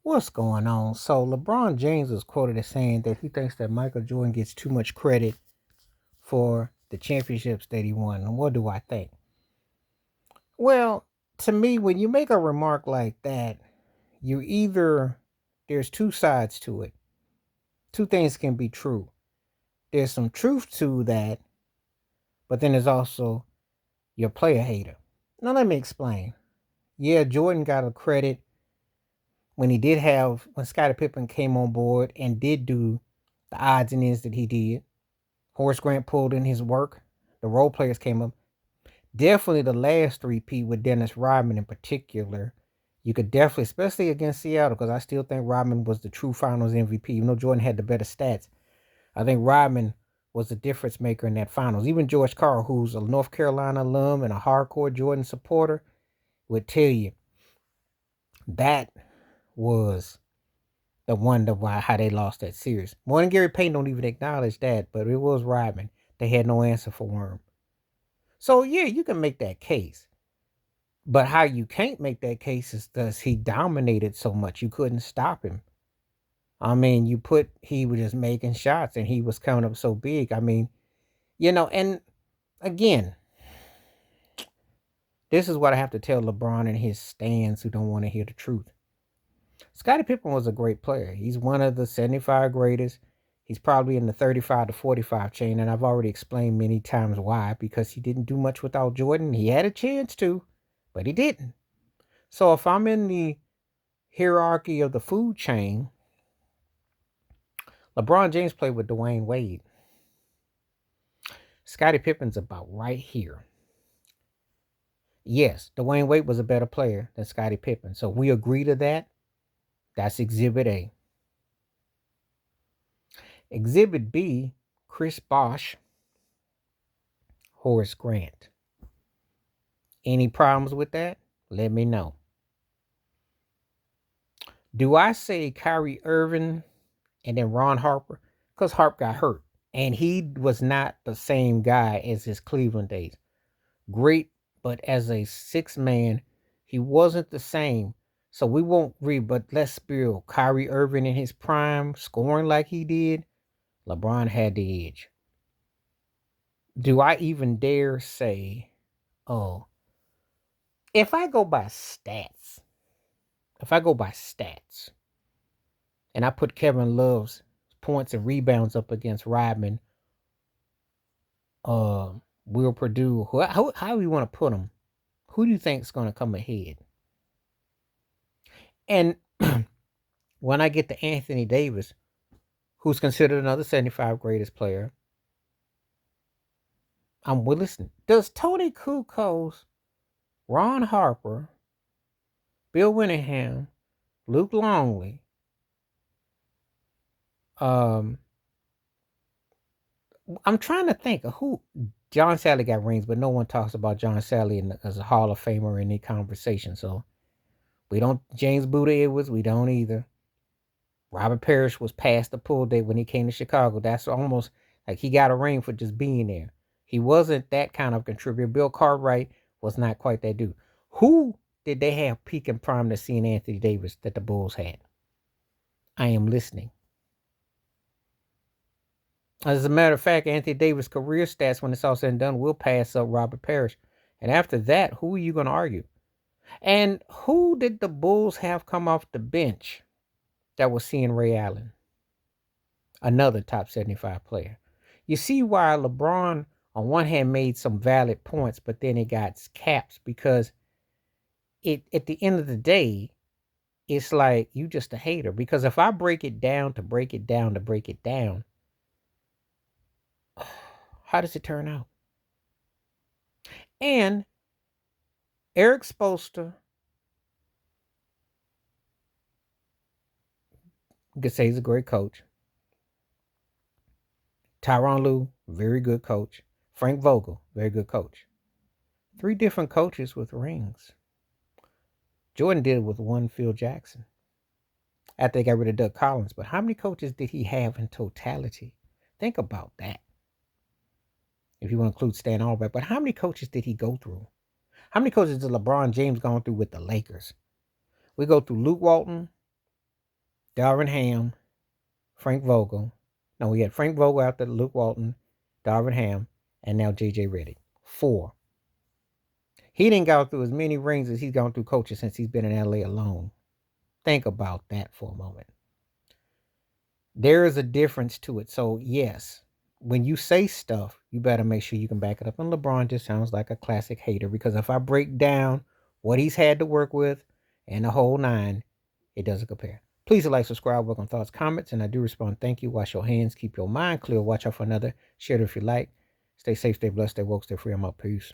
What's going on? So LeBron James was quoted as saying that he thinks that Michael Jordan gets too much credit for the championships that he won. And what do I think? Well, to me, when you make a remark like that, you either there's two sides to it. Two things can be true. There's some truth to that, but then there's also your player hater. Now let me explain. Yeah, Jordan got a credit when he did have when Scottie Pippen came on board and did do the odds and ends that he did. Horace Grant pulled in his work. The role players came up. Definitely the last three-peat with Dennis Rodman in particular. You could definitely, especially against Seattle, because I still think Rodman was the true finals MVP. Even though Jordan had the better stats, I think Rodman was the difference maker in that finals. Even George Karl, who's a North Carolina alum and a hardcore Jordan supporter, would tell you that was the wonder why how they lost that series. More than Gary Payton don't even acknowledge that, but it was Rodman. They had no answer for Worm. So yeah, you can make that case. But how you can't make that case is because he dominated so much you couldn't stop him. I mean, he was just making shots and he was coming up so big. I mean, and again, this is what I have to tell LeBron and his stands who don't want to hear the truth. Scottie Pippen was a great player. He's one of the 75 greatest. He's probably in the 35 to 45 chain, and I've already explained many times why, because he didn't do much without Jordan. He had a chance to, but he didn't. So if I'm in the hierarchy of the food chain, LeBron James played with Dwayne Wade. Scottie Pippen's about right here. Yes, Dwayne Wade was a better player than Scottie Pippen. So we agree to that. That's Exhibit A. Exhibit B, Chris Bosh, Horace Grant. Any problems with that? Let me know. Do I say Kyrie Irving and then Ron Harper? Because Harp got hurt. And he was not the same guy as his Cleveland days. Great, but as a six man, he wasn't the same. So we won't read, but let's be real. Kyrie Irving in his prime, scoring like he did, LeBron had the edge. Do I even dare say, oh, if I go by stats, and I put Kevin Love's points and rebounds up against Rodman, Will Purdue, how do you want to put them? Who do you think is going to come ahead? And when I get to Anthony Davis, who's considered another 75 greatest player, I'm listening. Does Tony Kukoc, Ron Harper, Bill Winningham, Luke Longley, I'm trying to think of who. John Sally got rings, but no one talks about John Sally as a Hall of Famer in any conversation. So we don't. James Buddha Edwards, we don't either. Robert Parrish was past the pull date when he came to Chicago. That's almost like he got a ring for just being there. He wasn't that kind of contributor. Bill Cartwright was not quite that dude. Who did they have peak and prime to see in Anthony Davis that the Bulls had? I am listening. As a matter of fact, Anthony Davis' career stats, when it's all said and done, will pass up Robert Parrish. And after that, who are you going to argue? And who did the Bulls have come off the bench that was seeing Ray Allen? Another top 75 player. You see why LeBron, on one hand, made some valid points, but then it got caps because at the end of the day, it's like you just a hater. Because if I break it down to break it down to break it down, how does it turn out? And Eric Spoelstra, you could say he's a great coach. Tyronn Lue, very good coach. Frank Vogel, very good coach. 3 different coaches with rings. Jordan did it with one Phil Jackson after they got rid of Doug Collins. But how many coaches did he have in totality? Think about that. If you want to include Stan Albright. But how many coaches did he go through? How many coaches did LeBron James gone through with the Lakers? We go through Luke Walton, Darvin Ham, Frank Vogel. No, we had Frank Vogel after Luke Walton, Darvin Ham, and now J.J. Redick. 4. He didn't go through as many rings as he's gone through coaches since he's been in LA alone. Think about that for a moment. There is a difference to it. So, yes, when you say stuff, you better make sure you can back it up. And LeBron just sounds like a classic hater, because if I break down what he's had to work with and the whole 9, it doesn't compare. Please like, subscribe, welcome thoughts, comments, and I do respond. Thank you. Wash your hands. Keep your mind clear. Watch out for another. Share it if you like. Stay safe, stay blessed, stay woke, stay free. I'm out. Peace.